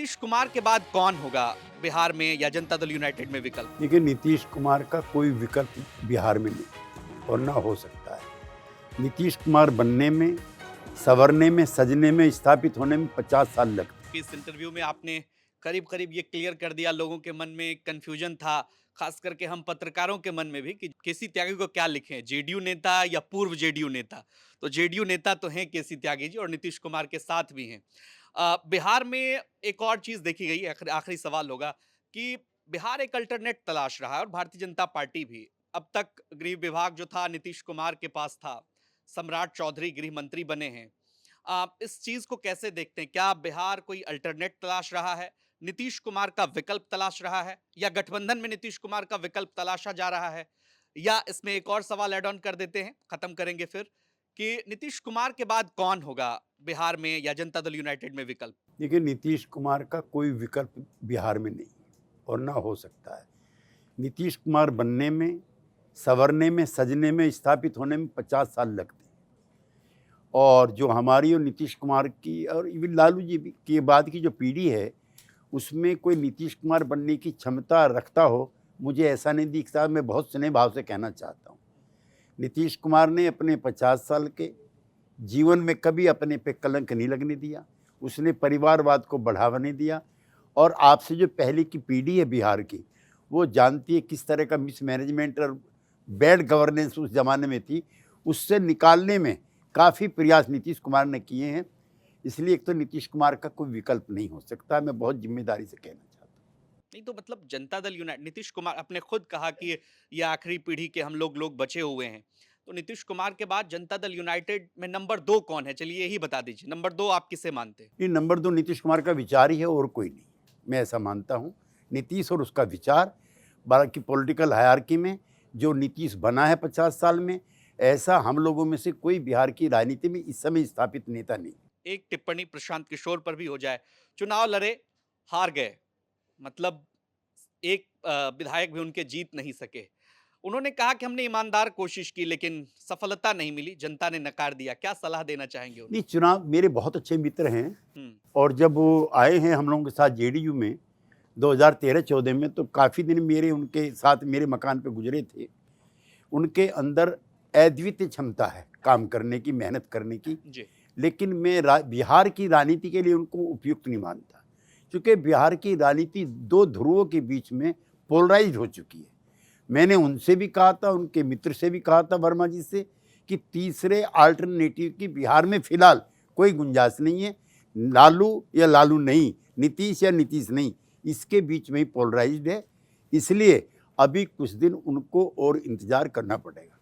नीतीश कुमार के बाद कौन होगा बिहार में या जनता दल यूनाइटेड में विकल्प? देखिए, नीतीश कुमार का कोई विकल्प बिहार में नहीं और ना हो सकता है। नीतीश कुमार बनने में, संवरने में, सजने में, स्थापित होने में 50 साल लगते। इस इंटरव्यू में आपने करीब करीब ये क्लियर कर दिया, लोगों के मन में एक कंफ्यूजन था, खास करके हम पत्रकारों के मन में भी, कि केसी त्यागी को क्या लिखें, जेडीयू नेता या पूर्व जेडीयू नेता। तो जेडीयू नेता तो हैं केसी त्यागी जी, और नीतीश कुमार के साथ भी हैं। बिहार में एक और चीज देखी गई, आखिरी सवाल होगा कि बिहार एक अल्टरनेट तलाश रहा है और भारतीय जनता पार्टी भी। अब तक गृह विभाग जो था नीतीश कुमार के पास था, सम्राट चौधरी गृह मंत्री बने हैं। आप इस चीज को कैसे देखते हैं? क्या बिहार कोई अल्टरनेट तलाश रहा है, नीतीश कुमार का विकल्प तलाश रहा है, या गठबंधन में नीतीश कुमार का विकल्प तलाशा जा रहा है? या इसमें एक और सवाल ऐड ऑन कर देते हैं, खत्म करेंगे फिर, कि नीतीश कुमार के बाद कौन होगा बिहार में या जनता दल यूनाइटेड में विकल्प? देखिए, नीतीश कुमार का कोई विकल्प बिहार में नहीं और ना हो सकता है। नीतीश कुमार बनने में, संवरने में, सजने में, स्थापित होने में 50 साल लगते हैं। और जो हमारी और नीतीश कुमार की और इवन लालू जी भी के बाद की जो पीढ़ी है, उसमें कोई नीतीश कुमार बनने की क्षमता रखता हो, मुझे ऐसा नहीं दिखता। मैं बहुत स्नेह भाव से कहना चाहता हूँ, नीतीश कुमार ने अपने 50 साल के जीवन में कभी अपने पे कलंक नहीं लगने दिया। उसने परिवारवाद को बढ़ावा नहीं दिया। और आपसे जो पहले की पीढ़ी है बिहार की, वो जानती है किस तरह का मिसमैनेजमेंट और बैड गवर्नेंस उस ज़माने में थी। उससे निकालने में काफ़ी प्रयास नीतीश कुमार ने किए हैं। इसलिए एक तो नीतीश कुमार का कोई विकल्प नहीं हो सकता। मैं बहुत जिम्मेदारी से कहना चाहता हूँ। नहीं तो मतलब जनता दल यूनाइटेड, नीतीश कुमार आपने खुद कहा कि ये आखिरी पीढ़ी के हम लोग बचे हुए हैं, तो नीतीश कुमार के बाद जनता दल यूनाइटेड में नंबर 2 कौन है? चलिए यही बता दीजिए, नंबर 2 आप किसे मानते हैं? ये नंबर 2 नीतीश कुमार का विचार ही है और कोई नहीं। मैं ऐसा मानता हूँ। नीतीश और उसका विचार, बाकी पॉलिटिकल हायरार्की में जो नीतीश बना है 50 साल में, ऐसा हम लोगों में से कोई बिहार की राजनीति में इस समय स्थापित नेता नहीं। एक टिप्पणी प्रशांत किशोर पर भी हो जाए, चुनाव लड़े, हार गए, मतलब एक विधायक भी उनके जीत नहीं सके। उन्होंने कहा कि हमने ईमानदार कोशिश की लेकिन सफलता नहीं मिली, जनता ने नकार दिया। क्या सलाह देना चाहेंगे उन्हें? नहीं, चुनाव मेरे बहुत अच्छे मित्र हैं। हम्म। और जब वो आए हैं हम लोगों के साथ जेडीयू में 2013-14 में, तो काफ़ी दिन मेरे उनके साथ मेरे मकान पे गुजरे थे। उनके अंदर अद्वितीय क्षमता है काम करने की, मेहनत करने की। जी। लेकिन मैं बिहार की राजनीति के लिए उनको उपयुक्त नहीं मानता, क्योंकि बिहार की राजनीति दो ध्रुवों के बीच में पोलराइज हो चुकी है। मैंने उनसे भी कहा था, उनके मित्र से भी कहा था, वर्मा जी से, कि तीसरे अल्टरनेटिव की बिहार में फिलहाल कोई गुंजाइश नहीं है। लालू या लालू नहीं, नीतीश या नीतीश नहीं, इसके बीच में ही पोलराइज्ड है। इसलिए अभी कुछ दिन उनको और इंतजार करना पड़ेगा।